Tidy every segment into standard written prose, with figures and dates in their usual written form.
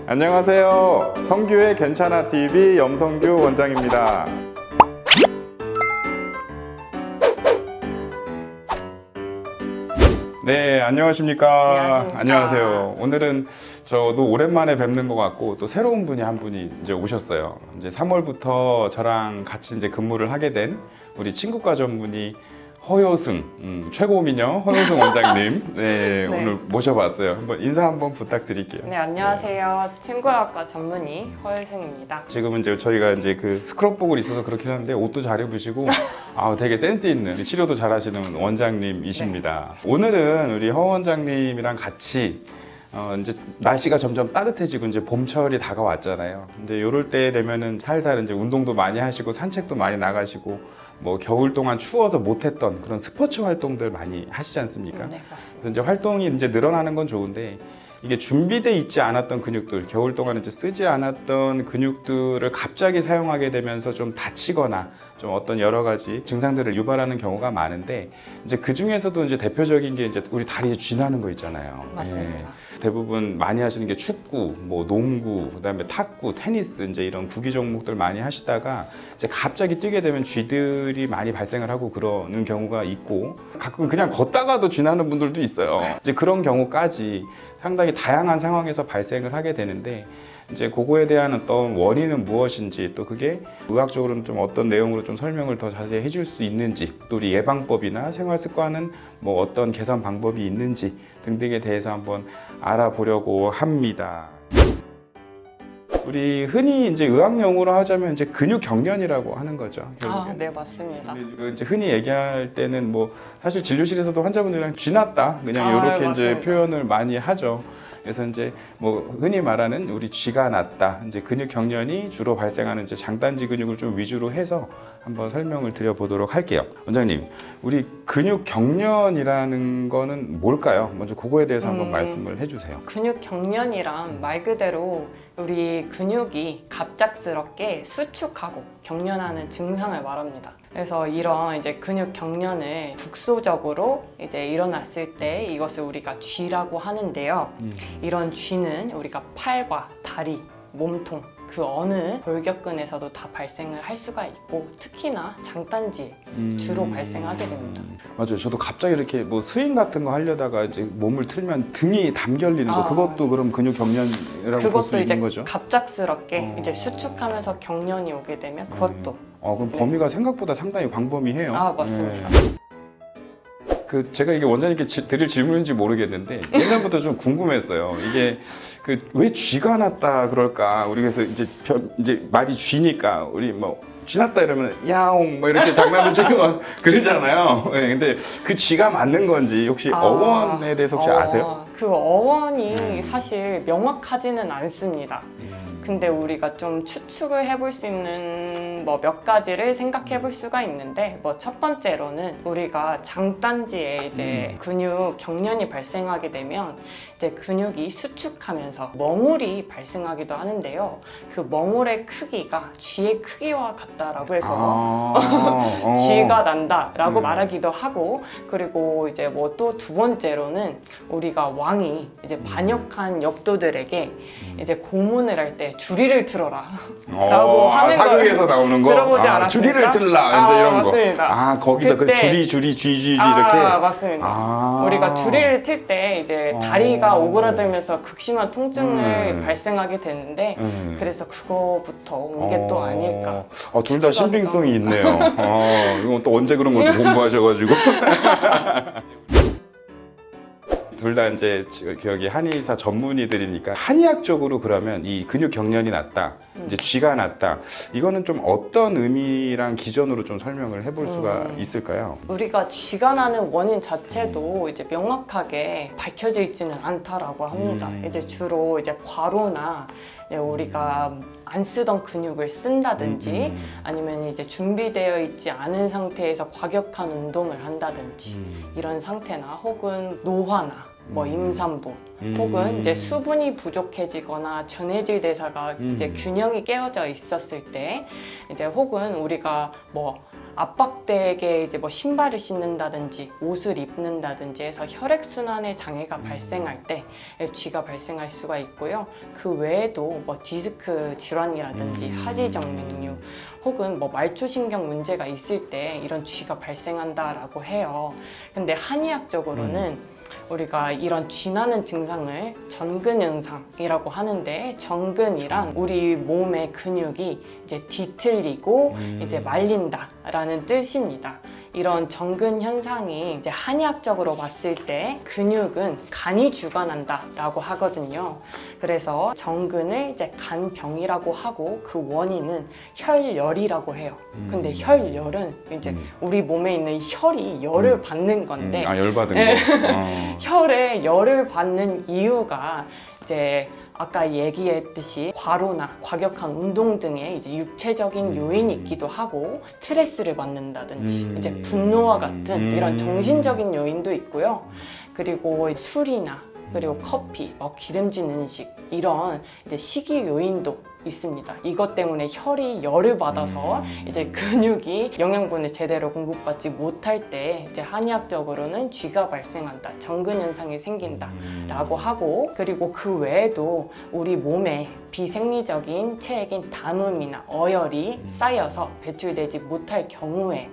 안녕하세요. 성규의 괜찮아 TV 염성규 원장입니다. 네, 안녕하십니까. 안녕하세요. 오늘은 저도 오랜만에 뵙는 것 같고 또 새로운 분이 한 분이 이제 오셨어요. 이제 3월부터 저랑 같이 이제 근무를 하게 된 우리 친구과 전문의 허효승 최고미녀 허효승 원장님 네, 오늘 모셔봤어요. 한번 인사 한번 부탁드릴게요. 네, 안녕하세요. 친구학과 전문의 허효승입니다. 지금은 이제 저희가 이제 그 스크럽복을 있어서 그렇긴 한데 옷도 잘 입으시고 되게 센스 있는 치료도 잘하시는 원장님이십니다. 오늘은 우리 허 원장님이랑 같이 이제 날씨가 점점 따뜻해지고 이제 봄철이 다가왔잖아요. 이제 요럴 때 되면은 살살 이제 운동도 많이 하시고 산책도 많이 나가시고 뭐 겨울 동안 추워서 못했던 그런 스포츠 활동들 많이 하시지 않습니까? 네, 맞습니다. 그래서 이제 활동이 이제 늘어나는 건 좋은데 이게 준비돼 있지 않았던 근육들, 겨울 동안 이제 쓰지 않았던 근육들을 갑자기 사용하게 되면서 좀 다치거나 좀 어떤 여러 가지 증상들을 유발하는 경우가 많은데 이제 그 중에서도 이제 대표적인 게 이제 우리 다리에 쥐나는 거 있잖아요. 맞습니다. 대부분 많이 하시는 게 축구, 뭐 농구, 그다음에 탁구, 테니스 이제 이런 구기 종목들 많이 하시다가 이제 갑자기 뛰게 되면 쥐들이 많이 발생을 하고 그러는 경우가 있고 가끔 그냥 걷다가도 쥐나는 분들도 있어요. 이제 그런 경우까지 상당히 다양한 상황에서 발생을 하게 되는데 이제 그거에 대한 어떤 원인은 무엇인지 또 그게 의학적으로는 좀 어떤 내용으로 좀 설명을 더 자세히 해줄 수 있는지 또 우리 예방법이나 생활 습관은 뭐 어떤 개선 방법이 있는지 등등에 대해서 한번 알아보려고 합니다. 우리 흔히 이제 의학 용어로 하자면 이제 근육 경련이라고 하는 거죠. 네, 맞습니다. 이제 흔히 얘기할 때는 뭐 사실 진료실에서도 환자분들이랑 쥐났다 그냥 이렇게 이제 표현을 많이 하죠. 그래서 이제 뭐 흔히 말하는 우리 쥐가 났다 이제 근육 경련이 주로 발생하는 이제 장단지 근육을 좀 위주로 해서 한번 설명을 드려보도록 할게요. 원장님, 우리 근육 경련이라는 거는 뭘까요? 먼저 그거에 대해서 한번 말씀을 해주세요. 근육 경련이란 말 그대로 우리 근육이 갑작스럽게 수축하고 경련하는 증상을 말합니다. 그래서 이런 이제 근육 경련을 국소적으로 이제 일어났을 때 이것을 우리가 쥐라고 하는데요. 이런 쥐는 우리가 팔과 다리, 몸통 그 어느 골격근에서도 다 발생을 할 수가 있고 특히나 장단지에 주로 발생하게 됩니다. 맞아요. 저도 갑자기 이렇게 뭐 스윙 같은 거 하려다가 이제 몸을 틀면 등이 담결리는 거 그것도 그럼 근육 경련이라고 볼 수 있는 거죠? 갑작스럽게 이제 수축하면서 경련이 오게 되면 그것도 그럼 범위가 생각보다 상당히 광범위해요. 맞습니다. 그 제가 이게 원장님께 드릴 질문인지 모르겠는데 옛날부터 좀 궁금했어요. 이게 그 왜 쥐가 났다 그럴까? 우리 그래서 이제 말이 쥐니까 우리 뭐 쥐났다 이러면 야옹 뭐 이렇게 장난을 치고 막 그러잖아요. 네, 근데 그 쥐가 맞는 건지 혹시 어원에 대해서 혹시 아세요? 그 어원이 사실 명확하지는 않습니다. 근데 우리가 좀 추측을 해볼 수 있는 뭐 몇 가지를 생각해 볼 수가 있는데 뭐 첫 번째로는 우리가 장단지에 이제 근육 경련이 발생하게 되면 이제 근육이 수축하면서 멍울이 발생하기도 하는데요. 그 멍울의 크기가 쥐의 크기와 같다라고 해서 쥐가 난다라고 말하기도 하고 그리고 이제 뭐 또 두 번째로는 우리가 왕이 이제 반역한 역도들에게 이제 고문을 할 때 주리를 틀어라 라고 하는 걸 사극에서 나오는 거 들어보지 않았습니까? 주리를 틀라 이제 이런 맞습니다. 거. 거기서 그 그때 쥐 이렇게. 맞습니다. 우리가 주리를 틀 때 이제 다리가 오그라들면서 극심한 통증을 발생하게 되는데 그래서 그거부터 온 게 또 아닐까. 둘 다 신빙성이 있네요. 이건 또 언제 그런 걸 공부하셔가지고. 둘 다 이제 여기 한의사 전문의들이니까 한의학적으로 그러면 이 근육 경련이 났다, 이제 쥐가 났다. 이거는 좀 어떤 의미랑 기전으로 좀 설명을 해볼 수가 있을까요? 우리가 쥐가 나는 원인 자체도 이제 명확하게 밝혀져 있지는 않다라고 합니다. 이제 주로 이제 과로나 우리가 안 쓰던 근육을 쓴다든지 아니면 이제 준비되어 있지 않은 상태에서 과격한 운동을 한다든지 이런 상태나 혹은 노화나 뭐 임산부 혹은 이제 수분이 부족해지거나 전해질 대사가 이제 균형이 깨어져 있었을 때 이제 혹은 우리가 뭐 압박되게 이제 뭐 신발을 신는다든지 옷을 입는다든지 해서 혈액순환에 장애가 발생할 때 쥐가 발생할 수가 있고요. 그 외에도 뭐 디스크 질환이라든지 하지정맥류 혹은 뭐 말초신경 문제가 있을 때 이런 쥐가 발생한다라고 해요. 근데 한의학적으로는 우리가 이런 쥐나는 증상을 정근현상이라고 하는데, 정근이란 우리 몸의 근육이 이제 뒤틀리고 이제 말린다라는 뜻입니다. 이런 정근 현상이 이제 한의학적으로 봤을 때 근육은 간이 주관한다라고 하거든요. 그래서 정근을 이제 간병이라고 하고 그 원인은 혈열이라고 해요. 근데 혈열은 이제 우리 몸에 있는 혈이 열을 받는 건데 열받은 네. 거. 혈에 열을 받는 이유가 이제 아까 얘기했듯이 과로나 과격한 운동 등의 이제 육체적인 요인이 있기도 하고, 스트레스를 받는다든지 이제 분노와 같은 이런 정신적인 요인도 있고요. 그리고 술이나 그리고 커피, 기름진 음식 이런 이제 식이 요인도 있습니다. 이것 때문에 혈이 열을 받아서 이제 근육이 영양분을 제대로 공급받지 못할 때 이제 한의학적으로는 쥐가 발생한다, 정근 현상이 생긴다라고 하고, 그리고 그 외에도 우리 몸에 비생리적인 체액인 담음이나 어혈이 쌓여서 배출되지 못할 경우에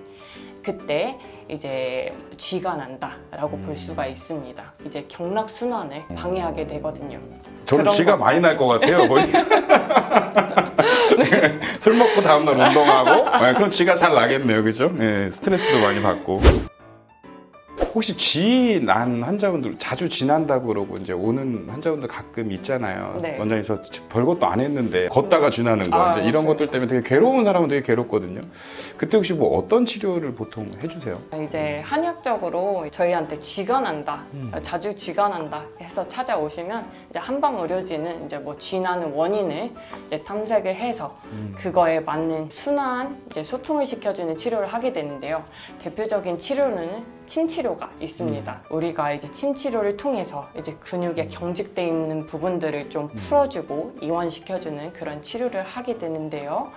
그때 이제 쥐가 난다라고 볼 수가 있습니다. 이제 경락 순환을 방해하게 되거든요. 저는 그런 쥐가 많이 날 것 같아요. 거의. 술 먹고 다음날 운동하고, 그럼 쥐가 잘 나겠네요, 그죠? 네, 스트레스도 많이 받고. 혹시 쥐 난 환자분들 자주 쥐 난다고 그러고 이제 오는 환자분들 가끔 있잖아요. 네. 원장님 저 별것도 안 했는데 걷다가 쥐 나는 거 이제 이런 맞습니다. 것들 때문에 되게 괴로운 사람은 되게 괴롭거든요. 그때 혹시 뭐 어떤 치료를 보통 해주세요? 이제 한의학적으로 저희한테 쥐가 난다, 자주 쥐가 난다 해서 찾아오시면 이제 한방 의료진은 이제 뭐 쥐 나는 원인을 이제 탐색을 해서 그거에 맞는 순환 이제 소통을 시켜주는 치료를 하게 되는데요. 대표적인 치료는 침 치료가 있습니다. 우리가 이제 침 치료를 통해서 이제 근육에 경직돼 있는 부분들을 좀 풀어주고 이완시켜주는 그런 치료를 하게 되는데요.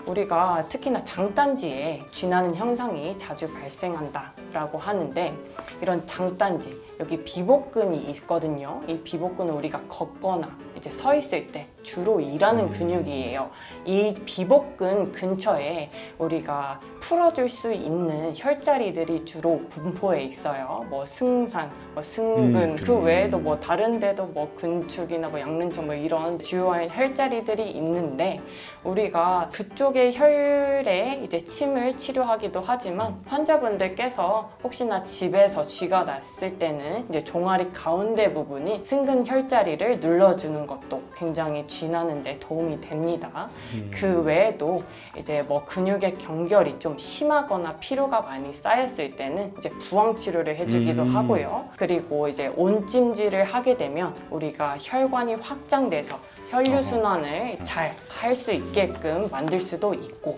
우리가 특히나 장단지에 쥐나는 현상이 자주 발생한다라고 하는데, 이런 장단지, 여기 비복근이 있거든요. 이 비복근은 우리가 걷거나 이제 서 있을 때 주로 일하는 근육이에요. 이 비복근 근처에 우리가 풀어줄 수 있는 혈자리들이 주로 분포해 있어요. 뭐 승산, 뭐 승근, 그 외에도 뭐 다른 데도 뭐 근축이나 뭐 양릉청 뭐 이런 주요한 혈자리들이 있는데, 우리가 그쪽의 혈에 이제 침을 치료하기도 하지만 환자분들께서 혹시나 집에서 쥐가 났을 때는 이제 종아리 가운데 부분이 승근 혈자리를 눌러주는 것도 굉장히 쥐 나는데 도움이 됩니다. 그 외에도 이제 뭐 근육의 경결이 좀 심하거나 피로가 많이 쌓였을 때는 이제 부항 치료를 해주기도 하고요. 그리고 이제 온찜질을 하게 되면 우리가 혈관이 확장돼서 혈류순환을 잘 할 수 있게끔 만들 수도 있고,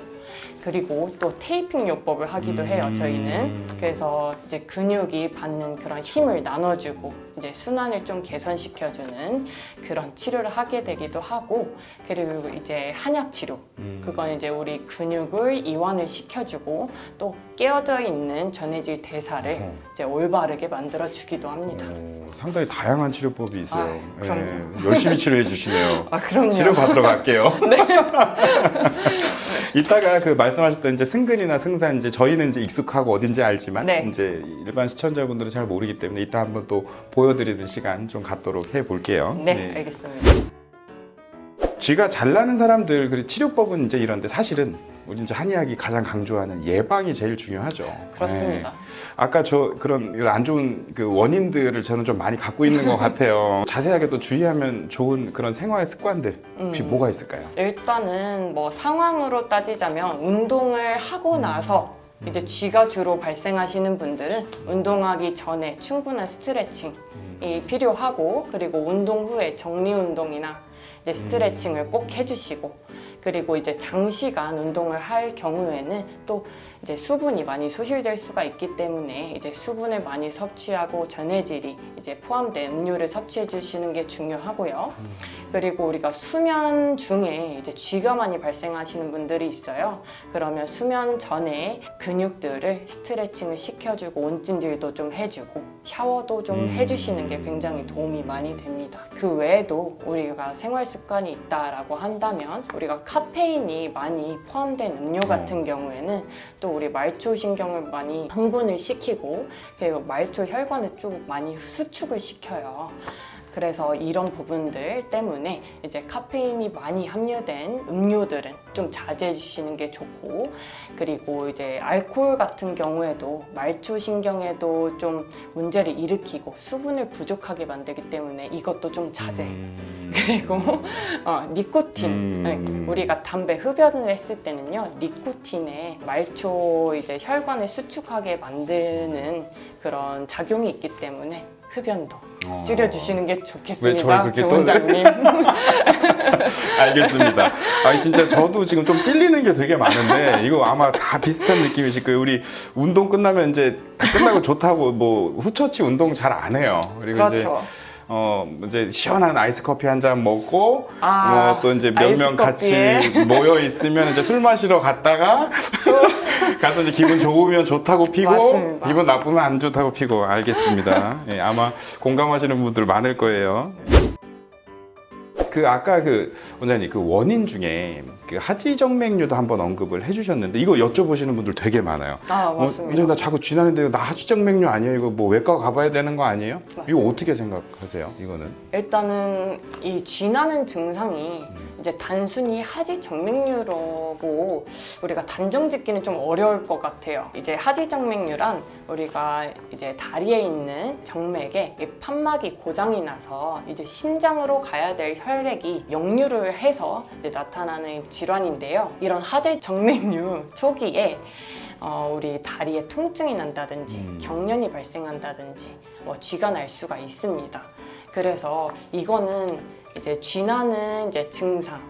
그리고 또 테이핑 요법을 하기도 해요, 저희는. 그래서 이제 근육이 받는 그런 힘을 나눠주고 이제 순환을 좀 개선시켜주는 그런 치료를 하게 되기도 하고, 그리고 이제 한약 치료, 그건 이제 우리 근육을 이완을 시켜주고 또 깨어져 있는 전해질 대사를 이제 올바르게 만들어주기도 합니다. 상당히 다양한 치료법이 있어요. 그럼요. 열심히 치료해 주시네요. 그럼요. 치료 받으러 갈게요. 이따가 그 말씀하셨던 이제 승근이나 승산, 이제 저희는 이제 익숙하고 어딘지 알지만 네. 이제 일반 시청자분들은 잘 모르기 때문에 이따 한번 또 보여드리는 시간 좀 갖도록 해 볼게요. 네, 알겠습니다. 쥐가 잘 나는 사람들, 그리고 치료법은 이제 이런데 사실은 우리 이제 한의학이 가장 강조하는 예방이 제일 중요하죠. 그렇습니다. 네. 아까 저 그런 안 좋은 그 원인들을 저는 좀 많이 갖고 있는 것 같아요. 자세하게 또 주의하면 좋은 그런 생활 습관들 혹시 뭐가 있을까요? 일단은 뭐 상황으로 따지자면 운동을 하고 나서 이제 쥐가 주로 발생하시는 분들은 운동하기 전에 충분한 스트레칭이 필요하고, 그리고 운동 후에 정리 운동이나 이제 스트레칭을 꼭 해주시고, 그리고 이제 장시간 운동을 할 경우에는 또 이제 수분이 많이 소실될 수가 있기 때문에 이제 수분을 많이 섭취하고 전해질이 이제 포함된 음료를 섭취해 주시는 게 중요하고요. 그리고 우리가 수면 중에 이제 쥐가 많이 발생하시는 분들이 있어요. 그러면 수면 전에 근육들을 스트레칭을 시켜주고 온찜질도 좀 해주고 샤워도 좀 해주시는 게 굉장히 도움이 많이 됩니다. 그 외에도 우리가 생활 습관이 있다라고 한다면 우리가 카페인이 많이 포함된 음료 같은 경우에는 또 우리 말초 신경을 많이 흥분을 시키고, 그리고 말초 혈관을 좀 많이 수축을 시켜요. 그래서 이런 부분들 때문에 이제 카페인이 많이 함유된 음료들은 좀 자제해 주시는 게 좋고, 그리고 이제 알코올 같은 경우에도 말초 신경에도 좀 문제를 일으키고 수분을 부족하게 만들기 때문에 이것도 좀 자제. 그리고 니코틴. 네, 우리가 담배 흡연을 했을 때는요, 니코틴에 말초 이제 혈관을 수축하게 만드는 그런 작용이 있기 때문에 흡연도 줄여주시는 게 좋겠습니다, 그렇게 원장님. 알겠습니다. 아니 진짜 저도 지금 좀 찔리는 게 되게 많은데 이거 아마 다 비슷한 느낌이실 거예요. 우리 운동 끝나면 이제 다 끝나고 좋다고 뭐 후처치 운동 잘 안 해요. 그리고 그렇죠. 이제 시원한 아이스 커피 한 잔 먹고 또 이제 몇 명 같이 아이스 모여 있으면 이제 술 마시러 갔다가 가서 이제 기분 좋으면 좋다고 피고 맞습니다. 기분 나쁘면 안 좋다고 피고. 알겠습니다. 예, 아마 공감하시는 분들 많을 거예요. 그 아까 그 원장님 그 원인 중에 그 하지정맥류도 한번 언급을 해주셨는데 이거 여쭤보시는 분들 되게 많아요. 맞습니다. 원장님 나 자꾸 쥐나는데 나 하지정맥류 아니에요? 이거 뭐 외과 가봐야 되는 거 아니에요? 맞습니다. 이거 어떻게 생각하세요? 이거는? 일단은 이 쥐나는 증상이 이제 단순히 하지정맥류라고 우리가 단정 짓기는 좀 어려울 것 같아요. 이제 하지정맥류란 우리가 이제 다리에 있는 정맥에 이 판막이 고장이 나서 이제 심장으로 가야 될 혈액이 역류를 해서 이제 나타나는 질환인데요. 이런 하지정맥류 초기에 우리 다리에 통증이 난다든지 경련이 발생한다든지 쥐가 날 수가 있습니다. 그래서 이거는 이제 쥐나는 이제 증상의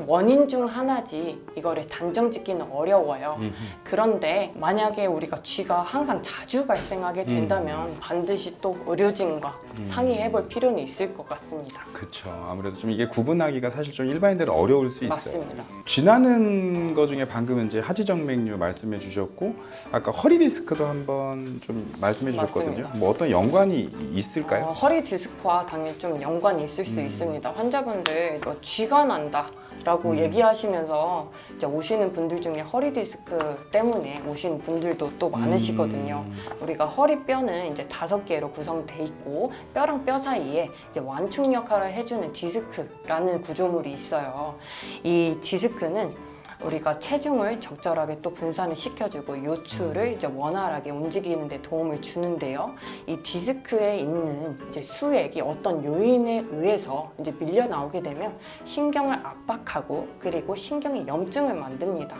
원인 중 하나지 이거를 단정 짓기는 어려워요. 그런데 만약에 우리가 쥐가 항상 자주 발생하게 된다면 반드시 또 의료진과 상의해 볼 필요는 있을 것 같습니다. 그렇죠. 아무래도 좀 이게 구분하기가 사실 좀 일반인들은 어려울 수 있어요. 맞습니다. 쥐나는 거 중에 방금 이제 하지정맥류 말씀해 주셨고 아까 허리 디스크도 한번 좀 말씀해 주셨거든요. 맞습니다. 뭐 어떤 연관이 있을까요? 허리 디스크와 당연히 좀 연관이 있을 수 있습니다. 환자분들 쥐가 난다라고 얘기하시면서 이제 오시는 분들 중에 허리 디스크 때문에 오시는 분들도 또 많으시거든요. 우리가 허리뼈는 이제 5개로 구성돼 있고 뼈랑 뼈 사이에 이제 완충 역할을 해주는 디스크라는 구조물이 있어요. 이 디스크는 우리가 체중을 적절하게 또 분산을 시켜주고 요추를 이제 원활하게 움직이는 데 도움을 주는데요. 이 디스크에 있는 이제 수액이 어떤 요인에 의해서 이제 밀려 나오게 되면 신경을 압박하고 그리고 신경의 염증을 만듭니다.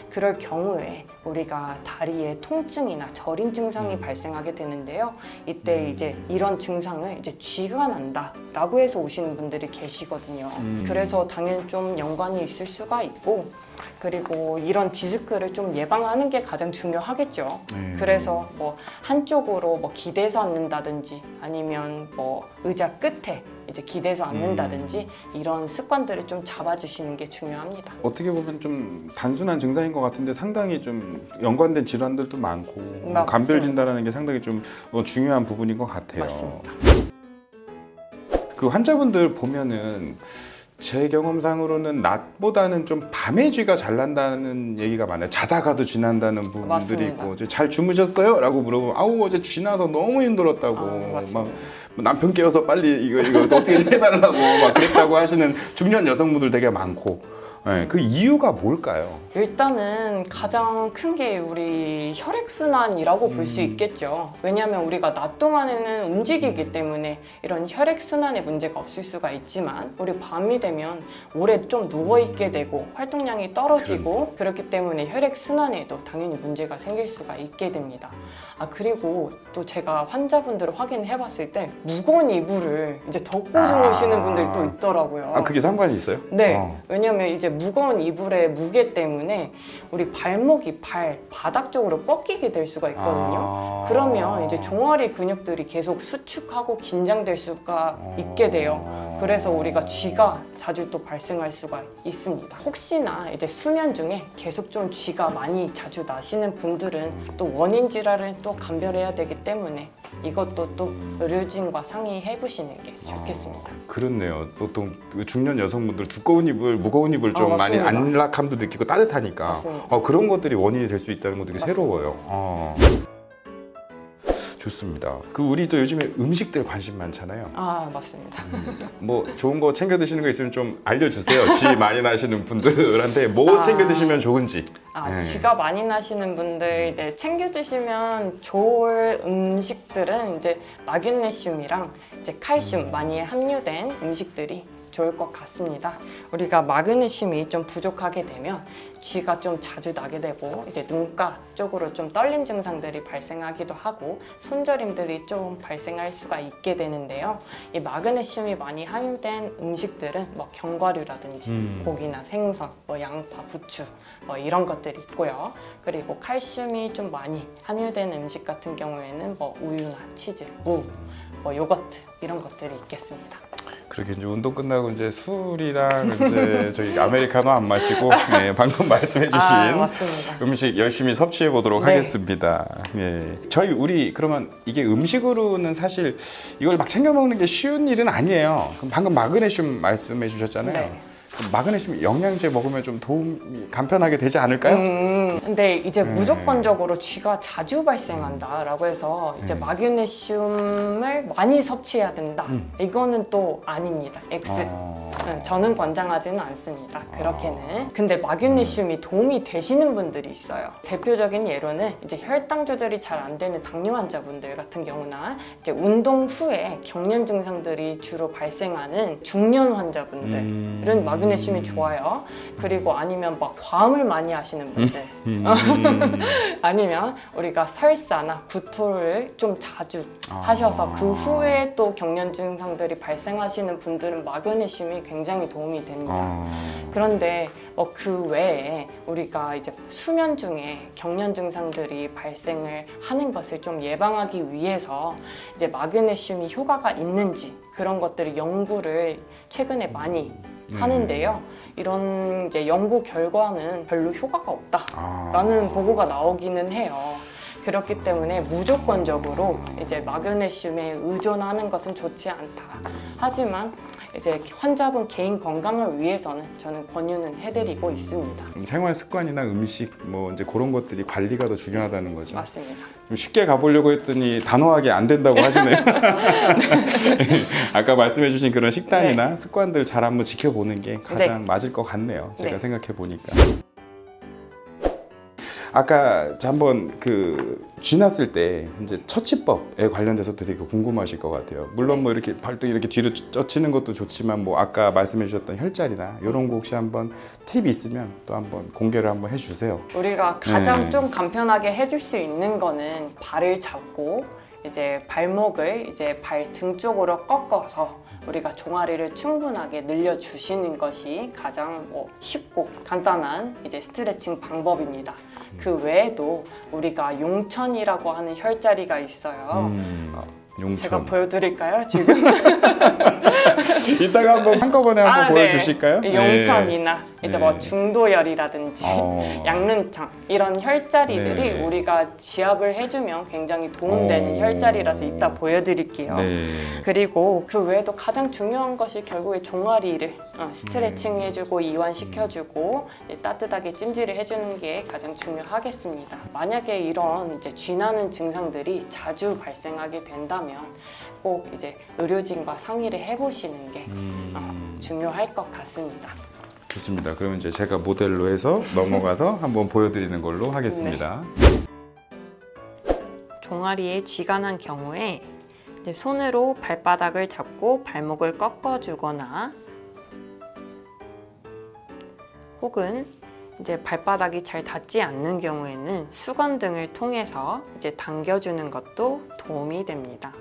그럴 경우에 우리가 다리에 통증이나 저림 증상이 발생하게 되는데요. 이때 이제 이런 증상을 이제 쥐가 난다라고 해서 오시는 분들이 계시거든요. 그래서 당연히 좀 연관이 있을 수가 있고, 그리고 이런 디스크를 좀 예방하는 게 가장 중요하겠죠. 그래서 뭐 한쪽으로 뭐 기대서 앉는다든지 아니면 뭐 의자 끝에 이제 기대서 앉는다든지 이런 습관들을 좀 잡아주시는 게 중요합니다. 어떻게 보면 좀 단순한 증상인 것 같은데 상당히 좀 연관된 질환들도 많고 맞습니다. 감별 진단하는 게 상당히 좀 중요한 부분인 것 같아요. 맞습니다. 그 환자분들 보면은 제 경험상으로는 낮보다는 좀 밤에 쥐가 잘 난다는 얘기가 많아요. 자다가도 쥐 난다는 분들이 맞습니다. 있고 잘 주무셨어요? 라고 물어보면 아우 어제 쥐 나서 너무 힘들었다고 막 남편 깨워서 빨리 이거 어떻게 해달라고 막 그랬다고 하시는 중년 여성분들 되게 많고 네, 그 이유가 뭘까요? 일단은 가장 큰 게 우리 혈액순환이라고 볼 수 있겠죠. 왜냐하면 우리가 낮 동안에는 움직이기 때문에 이런 혈액순환에 문제가 없을 수가 있지만 우리 밤이 되면 오래 좀 누워있게 되고 활동량이 떨어지고 그렇기 때문에 혈액순환에도 당연히 문제가 생길 수가 있게 됩니다. 그리고 또 제가 환자분들을 확인해 봤을 때 무거운 이불을 이제 덮고 주무시는 분들이 또 있더라고요. 그게 상관이 있어요? 네, 왜냐면 이제 무거운 이불의 무게 때문에 우리 발목이 바닥 쪽으로 꺾이게 될 수가 있거든요. 그러면 이제 종아리 근육들이 계속 수축하고 긴장될 수가 있게 돼요. 그래서 우리가 쥐가 자주 또 발생할 수가 있습니다. 혹시나 이제 수면 중에 계속 좀 쥐가 많이 자주 나시는 분들은 또 원인 질환을 또 감별해야 되기 때문에 이것도 또 의료진과 상의해 보시는 게 좋겠습니다. 그렇네요. 보통 그 중년 여성분들 두꺼운 이불, 무거운 이불 좀 많이 맞습니다. 안락함도 느끼고 따뜻하니까 맞습니다. 그런 것들이 원인이 될 수 있다는 것도 되게 맞습니다. 새로워요. 좋습니다. 그 우리도 요즘에 음식들 관심 많잖아요. 맞습니다. 뭐 좋은 거 챙겨 드시는 거 있으면 좀 알려주세요. 쥐 많이 나시는 분들한테 뭐 챙겨 드시면 좋은지. 네. 쥐가 많이 나시는 분들 이제 챙겨 드시면 좋을 음식들은 이제 마그네슘이랑 이제 칼슘 많이 함유된 음식들이 좋을 것 같습니다. 우리가 마그네슘이 좀 부족하게 되면 쥐가 좀 자주 나게 되고 이제 눈가 쪽으로 좀 떨림 증상들이 발생하기도 하고 손저림들이 좀 발생할 수가 있게 되는데요. 이 마그네슘이 많이 함유된 음식들은 뭐 견과류라든지 고기나 생선, 뭐 양파, 부추 뭐 이런 것들이 있고요. 그리고 칼슘이 좀 많이 함유된 음식 같은 경우에는 뭐 우유나 치즈, 무, 뭐 요거트 이런 것들이 있겠습니다. 그렇게 이제 운동 끝나고 이제 술이랑 이제 저희 아메리카노 안 마시고 방금 말씀해주신 맞습니다. 음식 열심히 섭취해 보도록 네. 하겠습니다. 우리 그러면 이게 음식으로는 사실 이걸 막 챙겨 먹는 게 쉬운 일은 아니에요. 그럼 방금 마그네슘 말씀해 주셨잖아요. 네. 그럼 마그네슘 영양제 먹으면 좀 도움이 간편하게 되지 않을까요? 근데 이제 무조건적으로 쥐가 자주 발생한다라고 해서 이제 마그네슘을 많이 섭취해야 된다. 이거는 또 아닙니다. X. 저는 권장하지는 않습니다. 그렇게는. 근데 마그네슘이 도움이 되시는 분들이 있어요. 대표적인 예로는 이제 혈당 조절이 잘 안 되는 당뇨 환자분들 같은 경우나 이제 운동 후에 경련 증상들이 주로 발생하는 중년 환자분들은 마그네슘이 좋아요. 그리고 아니면 막 과음을 많이 하시는 분들 아니면 우리가 설사나 구토를 좀 자주 하셔서 그 후에 또 경련 증상들이 발생하시는 분들은 마그네슘이 굉장히 도움이 됩니다. 그런데 그 외에 우리가 이제 수면 중에 경련 증상들이 발생을 하는 것을 좀 예방하기 위해서 이제 마그네슘이 효과가 있는지 그런 것들을 연구를 최근에 많이 하는데요. 이런 이제 연구 결과는 별로 효과가 없다라는 보고가 나오기는 해요. 그렇기 때문에 무조건적으로 이제 마그네슘에 의존하는 것은 좋지 않다. 하지만 이제 환자분 개인 건강을 위해서는 저는 권유는 해드리고 있습니다. 생활 습관이나 음식 뭐 이제 그런 것들이 관리가 더 중요하다는 거죠. 맞습니다. 좀 쉽게 가보려고 했더니 단호하게 안 된다고 하시네요. 아까 말씀해주신 그런 식단이나 습관들 잘 한번 지켜보는 게 가장 맞을 것 같네요. 제가 생각해 보니까. 아까 한번 쥐났을 때 이제 처치법에 관련돼서도 되게 궁금하실 것 같아요. 물론 뭐 이렇게 발등 이렇게 뒤로 젖히는 것도 좋지만 뭐 아까 말씀해주셨던 혈자리나 이런 거 혹시 한번 팁이 있으면 또 한번 공개를 한번 해주세요. 우리가 가장 좀 간편하게 해줄 수 있는 거는 발을 잡고 이제 발목을 이제 발등 쪽으로 꺾어서 우리가 종아리를 충분하게 늘려주시는 것이 가장 쉽고 간단한 이제 스트레칭 방법입니다. 그 외에도 우리가 용천이라고 하는 혈자리가 있어요. 용천. 제가 보여드릴까요? 지금? 이따가 한번 한꺼번에 한번 보여주실까요? 용천이나 이제 뭐 중도열이라든지 양륜청 이런 혈자리들이 우리가 지압을 해주면 굉장히 도움되는 혈자리라서 이따 보여드릴게요. 그리고 그 외에도 가장 중요한 것이 결국에 종아리를 스트레칭 해주고 이완시켜주고 따뜻하게 찜질을 해주는 게 가장 중요하겠습니다. 만약에 이런 이제 쥐나는 증상들이 자주 발생하게 된다면 꼭 이제 의료진과 상의를 해보시는 게 중요할 것 같습니다. 좋습니다. 그러면 이제 제가 모델로 해서 넘어가서 한번 보여드리는 걸로 하겠습니다. 종아리에 쥐가 난 경우에 이제 손으로 발바닥을 잡고 발목을 꺾어주거나 혹은 이제 발바닥이 잘 닿지 않는 경우에는 수건 등을 통해서 이제 당겨주는 것도 도움이 됩니다.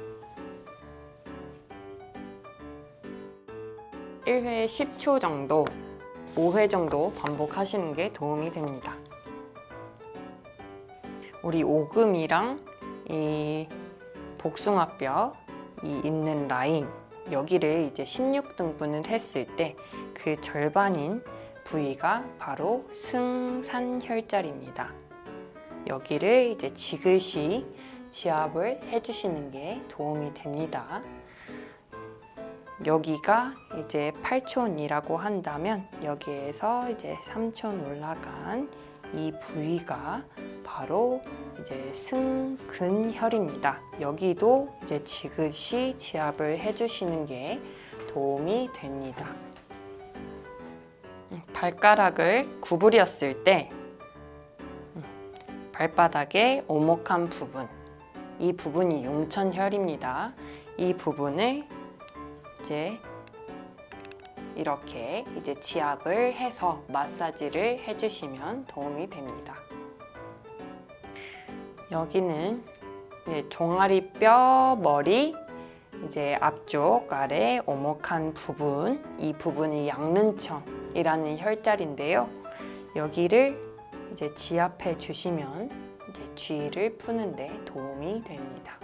1회에 10초 정도, 5회 정도 반복하시는 게 도움이 됩니다. 우리 오금이랑 이 복숭아뼈 이 있는 라인 여기를 이제 16등분을 했을 때 그 절반인 부위가 바로 승산혈자리입니다. 여기를 이제 지그시 지압을 해주시는 게 도움이 됩니다. 여기가 이제 8촌이라고 한다면 여기에서 이제 3촌 올라간 이 부위가 바로 이제 승근혈입니다. 여기도 이제 지그시 지압을 해주시는 게 도움이 됩니다. 발가락을 구부렸을 때 발바닥의 오목한 부분, 이 부분이 용천혈입니다. 이 부분을 이제 이렇게 이제 지압을 해서 마사지를 해주시면 도움이 됩니다. 여기는 이제 종아리 뼈 머리 이제 앞쪽 아래 오목한 부분, 이 부분이 양른천이라는 혈자리인데요. 여기를 이제 지압해 주시면 이제 쥐를 푸는데 도움이 됩니다.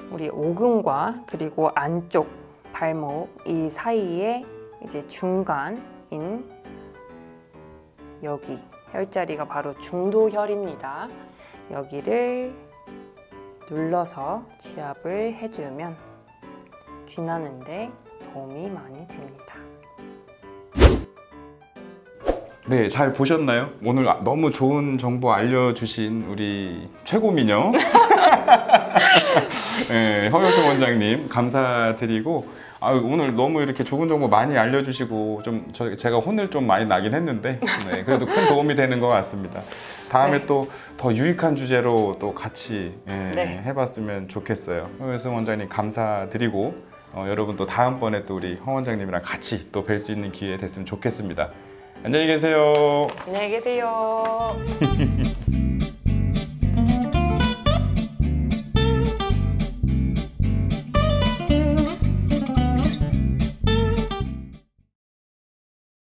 우리 오금과 그리고 안쪽 발목 이 사이에 이제 중간인 여기 혈자리가 바로 중도혈입니다. 여기를 눌러서 지압을 해주면 쥐 나는데 도움이 많이 됩니다. 네, 잘 보셨나요? 오늘 너무 좋은 정보 알려주신 우리 최고 미녀 네, 허효승 원장님 감사드리고 오늘 너무 이렇게 좋은 정보 많이 알려주시고 좀 제가 혼을 좀 많이 나긴 했는데 네, 그래도 큰 도움이 되는 것 같습니다. 다음에 네. 또 더 유익한 주제로 또 같이 네. 해봤으면 좋겠어요. 허효승 원장님 감사드리고 여러분 또 다음번에 또 우리 허 원장님이랑 같이 또 뵐 수 있는 기회 됐으면 좋겠습니다. 안녕히 계세요. 안녕히 계세요.